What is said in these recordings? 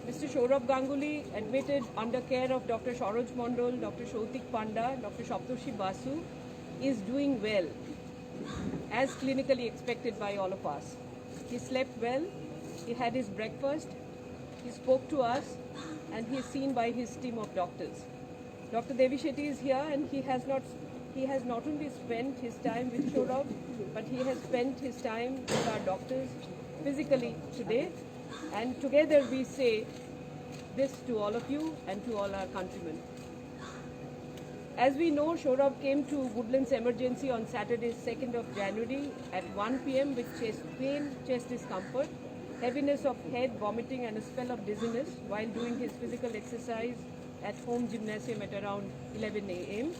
Mr. Saurabh Ganguly, admitted under care of Dr. Sharoj Mondol, Dr. Shautik Panda, Dr. Shaptoshi Basu, is doing well, as clinically expected by all of us. He slept well, he had his breakfast, he spoke to us, and he is seen by his team of doctors. Dr. Devi Shetty is here, and he has not only spent his time with Saurabh, but he has spent his time with our doctors physically today. And together we say this to all of you and to all our countrymen. As we know, Saurabh came to Woodlands Emergency on Saturday, 2nd of January at 1 p.m. with chest pain, chest discomfort, heaviness of head, vomiting and a spell of dizziness while doing his physical exercise at home gymnasium at around 11 a.m.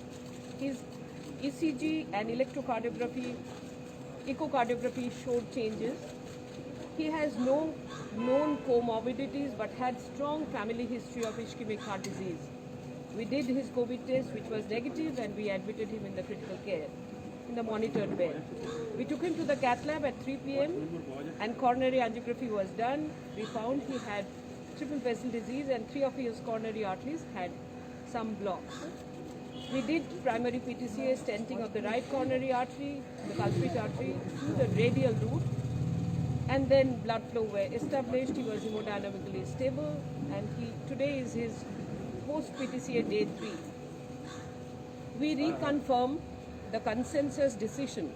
His ECG and echocardiography showed changes. He has no known comorbidities but had strong family history of ischemic heart disease. We did his COVID test, which was negative, and we admitted him in the critical care, in the monitored bed. We took him to the cath lab at 3 p.m. and coronary angiography was done. We found he had triple vessel disease and 3 of his coronary arteries had some blocks. We did primary PTCA stenting of the right coronary artery, the culprit artery, through the radial route, and then blood flow were established. He was hemodynamically stable, and today is his post-PTCA day 3. We reconfirm the consensus decision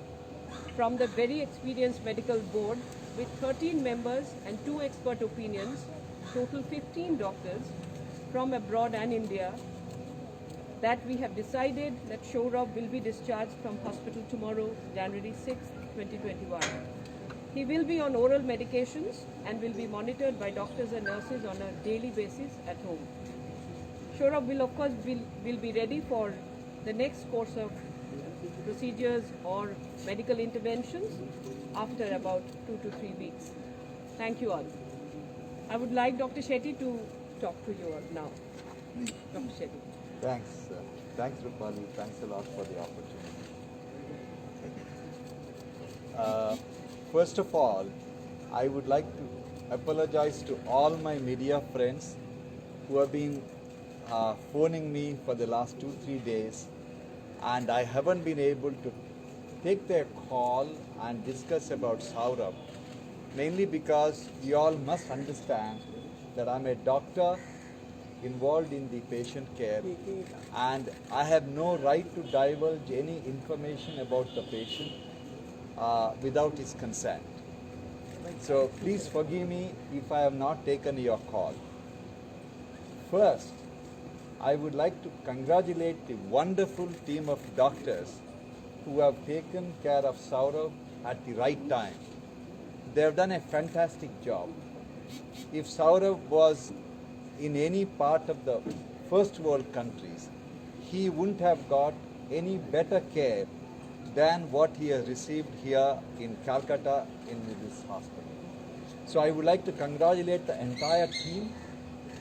from the very experienced medical board with 13 members and 2 expert opinions, total 15 doctors from abroad and India, that we have decided that Saurabh will be discharged from hospital tomorrow, January 6, 2021. He will be on oral medications and will be monitored by doctors and nurses on a daily basis at home. Saurabh will, of course, will be ready for the next course of procedures or medical interventions after about 2 to 3 weeks. Thank you all. I would like Dr. Shetty to talk to you all now. Dr. Shetty. Thanks. Thanks, Rupali. Thanks a lot for the opportunity. First of all, I would like to apologize to all my media friends who have been phoning me for the last 2-3 days, and I haven't been able to take their call and discuss about Saurabh, mainly because you all must understand that I'm a doctor involved in the patient care, and I have no right to divulge any information about the patient without his consent. So please forgive me if I have not taken your call. First, I would like to congratulate the wonderful team of doctors who have taken care of Saurabh at the right time. They have done a fantastic job. If Saurabh was in any part of the first world countries, he wouldn't have got any better care than what he has received here in Calcutta in this hospital. So I would like to congratulate the entire team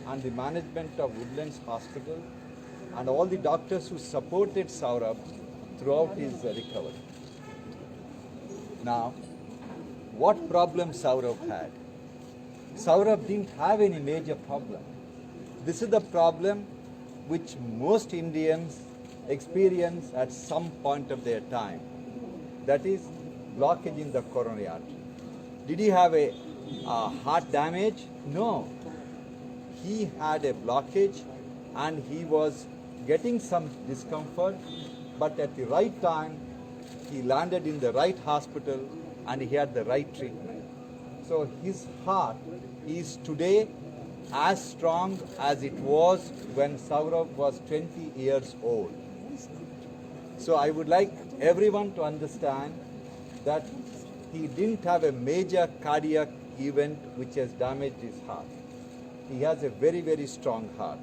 and the management of Woodlands Hospital and all the doctors who supported Saurabh throughout his recovery. Now, what problem Saurabh had? Saurabh didn't have any major problem. This is the problem which most Indians experience at some point of their time. That is blockage in the coronary artery. Did he have a heart damage? No. He had a blockage and he was getting some discomfort, but at the right time he landed in the right hospital and he had the right treatment. So his heart is today as strong as it was when Saurabh was 20 years old. So I would like everyone to understand that he didn't have a major cardiac event which has damaged his heart. He has a very, very strong heart.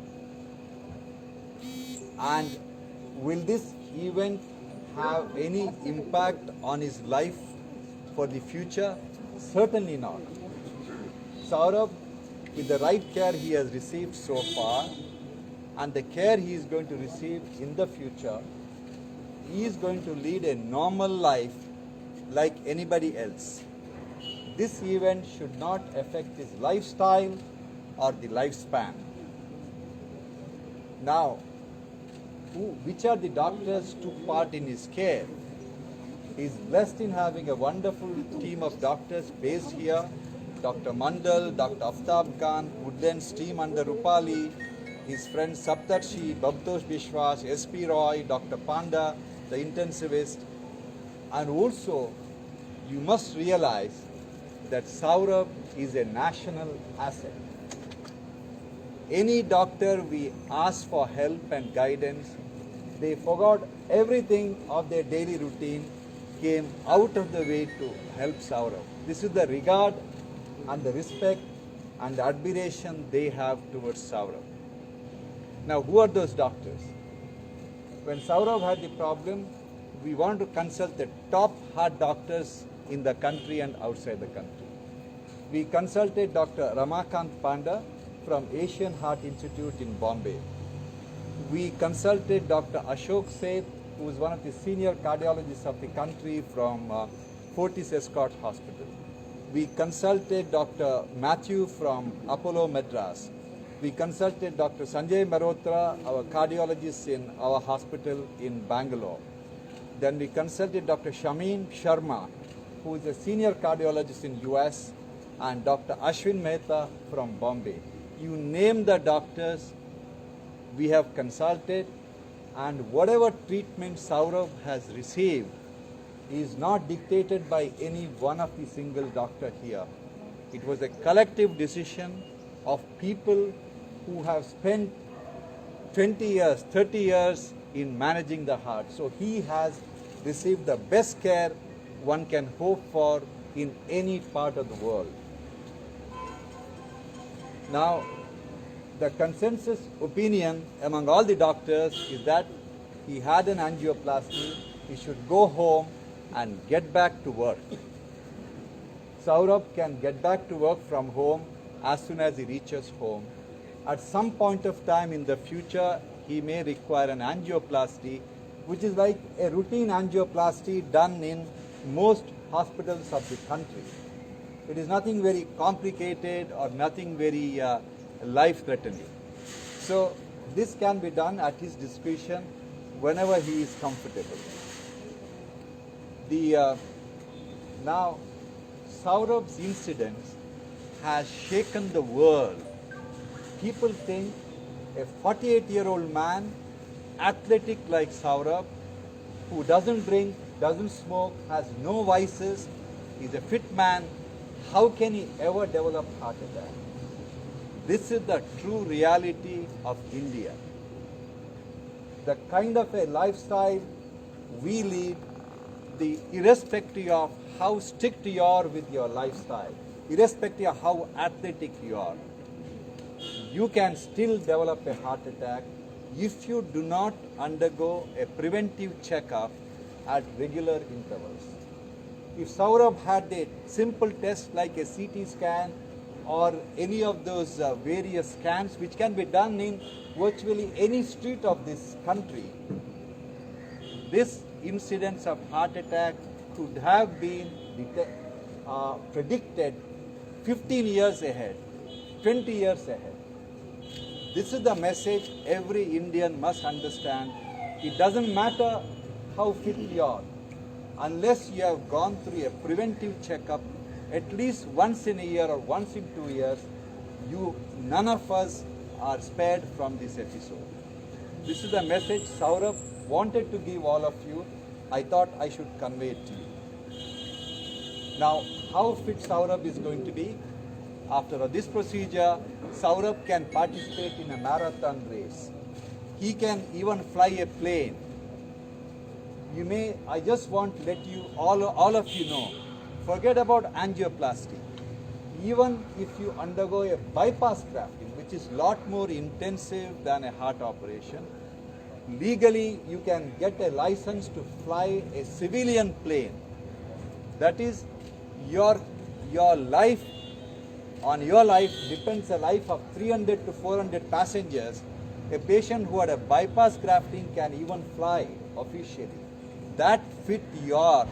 And will this event have any impact on his life for the future? Certainly not. Saurabh, with the right care he has received so far and the care he is going to receive in the future, he is going to lead a normal life like anybody else. This event should not affect his lifestyle or the lifespan. Now, which are the doctors took part in his care? He is blessed in having a wonderful team of doctors based here. Dr. Mandal, Dr. Aftab Khan, Woodlands team under Rupali, his friends Saptarshi, Babtosh Bishwas, S.P. Roy, Dr. Panda, the intensivist. And also, you must realize that Saurabh is a national asset. Any doctor we ask for help and guidance, they forgot everything of their daily routine, came out of the way to help Saurabh. This is the regard and the respect and the admiration they have towards Saurabh. Now, who are those doctors? When Saurabh had the problem, we want to consult the top heart doctors in the country and outside the country. We consulted Dr. Ramakant Panda from Asian Heart Institute in Bombay. We consulted Dr. Ashok Seth, who is one of the senior cardiologists of the country from Fortis Escort Hospital. We consulted Dr. Matthew from Apollo Madras. We consulted Dr. Sanjay Mehrotra, our cardiologist in our hospital in Bangalore. Then we consulted Dr. Shameen Sharma, who is a senior cardiologist in US, and Dr. Ashwin Mehta from Bombay. You name the doctors, we have consulted, and whatever treatment Saurabh has received is not dictated by any one of the single doctor here. It was a collective decision of people who have spent 20 years, 30 years in managing the heart. So he has received the best care one can hope for in any part of the world. Now, the consensus opinion among all the doctors is that he had an angioplasty, he should go home and get back to work. Saurabh can get back to work from home as soon as he reaches home. At some point of time in the future, he may require an angioplasty, which is like a routine angioplasty done in most hospitals of the country. It is nothing very complicated or nothing very life-threatening. So this can be done at his discretion whenever he is comfortable. Now, Saurabh's incident has shaken the world. People think a 48-year-old man, athletic like Saurabh, who doesn't drink, doesn't smoke, has no vices, is a fit man, how can he ever develop heart attack? This is the true reality of India. The kind of a lifestyle we lead, irrespective of how strict you are with your lifestyle, irrespective of how athletic you are, you can still develop a heart attack if you do not undergo a preventive checkup at regular intervals. If Saurabh had a simple test like a CT scan or any of those various scans which can be done in virtually any street of this country, this incidence of heart attack could have been predicted 15 years ahead, 20 years ahead. This is the message every Indian must understand. It doesn't matter how fit you are, unless you have gone through a preventive checkup at least once in a year or once in 2 years, none of us are spared from this episode. This is the message Saurabh wanted to give all of you. I thought I should convey it to you. Now, how fit Saurabh is going to be? After this procedure, Saurabh can participate in a marathon race. He can even fly a plane. I just want to let you, all of you know, forget about angioplasty. Even if you undergo a bypass grafting, which is a lot more intensive than a heart operation, legally you can get a license to fly a civilian plane. That is, your life, on your life depends the life of 300 to 400 passengers. A patient who had a bypass grafting can even fly officially. That fit you are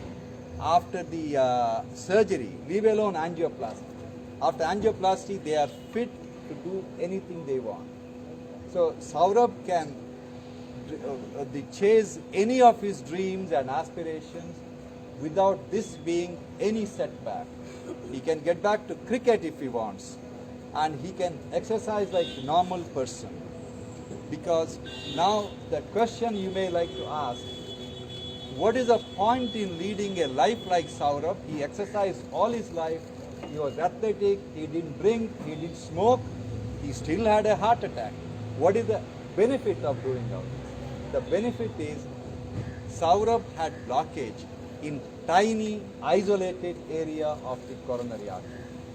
after the surgery, leave alone angioplasty. After angioplasty, they are fit to do anything they want. So Saurabh can chase any of his dreams and aspirations without this being any setback. He can get back to cricket if he wants, and he can exercise like a normal person. Because now the question you may like to ask, what is the point in leading a life like Saurabh? He exercised all his life, he was athletic, he didn't drink, he didn't smoke, he still had a heart attack. What is the benefit of doing all this? The benefit is Saurabh had blockage in tiny isolated area of the coronary artery.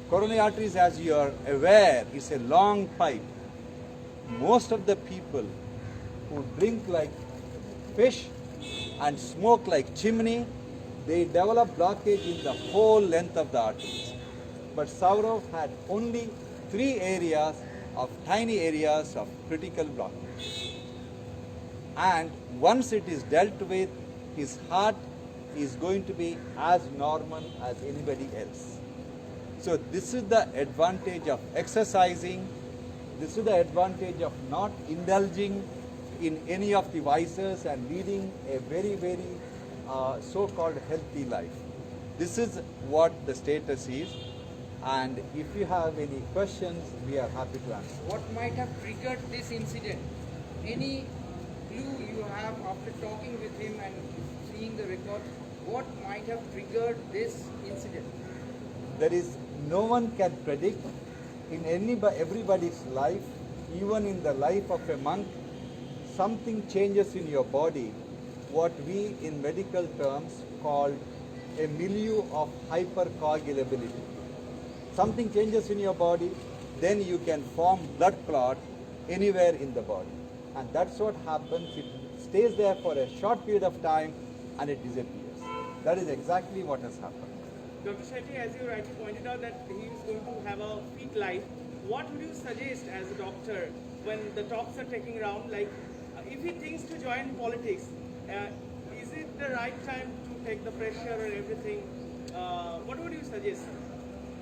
Coronary arteries, as you are aware, is a long pipe. Most of the people who drink like fish and smoke like chimney, they develop blockage in the whole length of the arteries. But Saurabh had only 3 areas of tiny areas of critical blockage. And once it is dealt with, his heart is going to be as normal as anybody else. So this is the advantage of exercising. This is the advantage of not indulging in any of the vices and leading a very, very so-called healthy life. This is what the status is. And if you have any questions, we are happy to answer. What might have triggered this incident? Any clue you have after talking with him and seeing the record? What might have triggered this incident? There is no one can predict in everybody's life, even in the life of a monk, something changes in your body, what we in medical terms called a milieu of hypercoagulability. Something changes in your body, then you can form blood clot anywhere in the body. And that's what happens. It stays there for a short period of time and it disappears. That is exactly what has happened. Dr. Shetty, as you rightly pointed out that he is going to have a fit life, what would you suggest as a doctor when the talks are taking around, like if he thinks to join politics, is it the right time to take the pressure and everything? What would you suggest?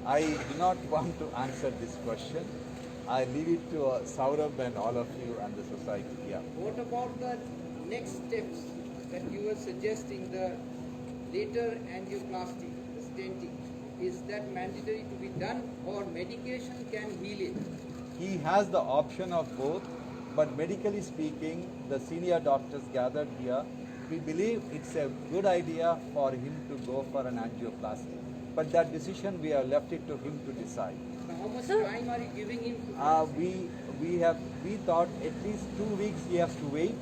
I do not want to answer this question. I leave it to Saurabh and all of you and the society. Yeah. What about the next steps that you were suggesting, the later angioplasty, the stenting? Is that mandatory to be done or medication can heal it? He has the option of both, but medically speaking, the senior doctors gathered here, we believe it's a good idea for him to go for an angioplasty. But that decision we have left it to him to decide. Now, how much time are you giving him to We thought at least 2 weeks he has to wait,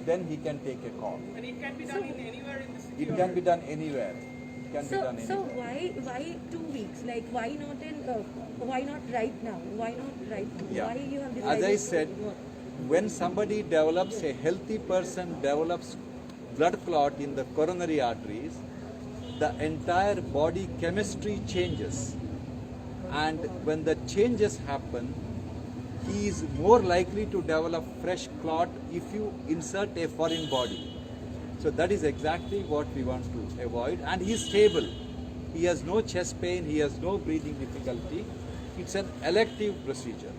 then he can take a call. And it can be done in anywhere in the city? It can be done anywhere. It can be done anywhere. So why 2 weeks? Like why not right now? Why not right now? Yeah. Why you have As decided I to- said, when somebody develops, a healthy person develops blood clot in the coronary arteries, the entire body chemistry changes. And when the changes happen, he is more likely to develop fresh clot if you insert a foreign body. So that is exactly what we want to avoid. And he is stable. He has no chest pain, he has no breathing difficulty. It's an elective procedure.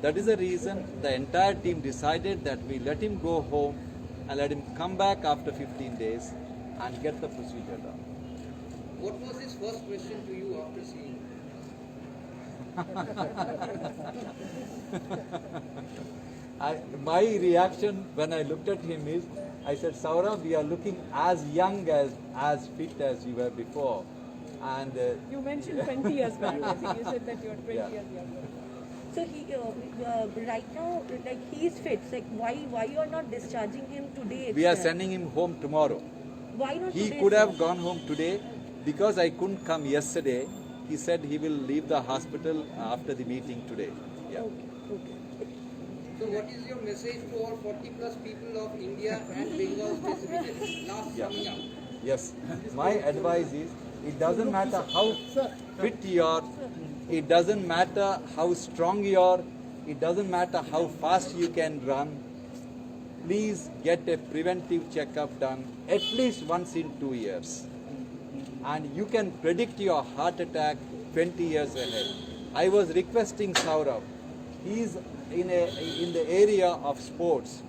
That is the reason the entire team decided that we let him go home and let him come back after 15 days and get the procedure done. What was his first question to you after seeing? My reaction when I looked at him is, I said, Saurabh, we are looking as young as fit as you were before. And You mentioned 20 years back. I think you said that you're 20 Yeah. years younger. So he right now, like he is fit. Like why you are not discharging him today? we are itself? sending him home tomorrow. Why not He today? could have sir? gone home today because I couldn't come yesterday. He said he will leave the hospital after the meeting today. Yeah. Okay. So what is your message to all 40 plus people of India and Bengal specifically? Last Yeah. summing up. Yes. My advice is, it doesn't matter how fit you are, it doesn't matter how strong you are, it doesn't matter how fast you can run. Please get a preventive checkup done at least once in 2 years. And you can predict your heart attack 20 years ahead. I was requesting Saurabh, he is in the area of sports.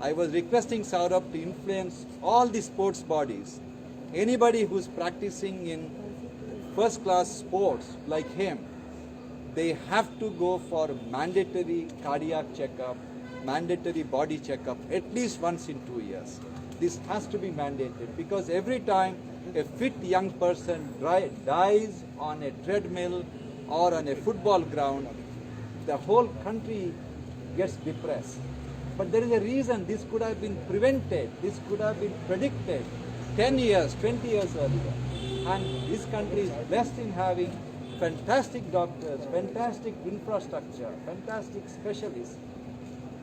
I was requesting Saurabh to influence all the sports bodies. Anybody who's practicing in first class sports like him, they have to go for mandatory cardiac checkup, mandatory body checkup at least once in 2 years. This has to be mandated because every time a fit young person dies on a treadmill or on a football ground, the whole country gets depressed. But there is a reason this could have been prevented, this could have been predicted 10 years, 20 years earlier. And this country is blessed in having fantastic doctors, fantastic infrastructure, fantastic specialists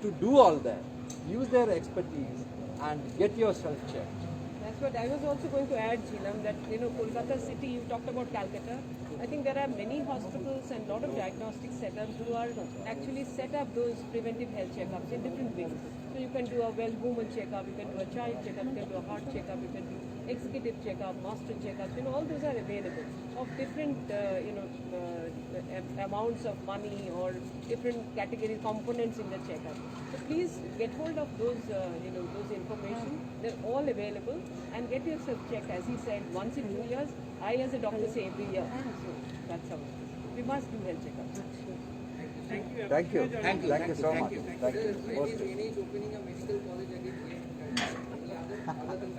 to do all that. Use their expertise and get yourself checked. That's what I was also going to add, Jeelam, that Kolkata city, you talked about Calcutta. I think there are many hospitals and a lot of diagnostic setups who are actually set up those preventive health checkups in different ways. So you can do a woman checkup, you can do a child checkup, you can do a heart checkup, you can do executive checkup, master checkups. All those are available of different amounts of money or different category components in the checkup. So please get hold of those those information. They're all available and get yourself checked. As he said, once in 2 years. I as a doctor say every year. So that's how we must do health checkups. Thank you. Thank you. Thank you. Thank you so much. Thank you. Any opening a medical college again? Any other than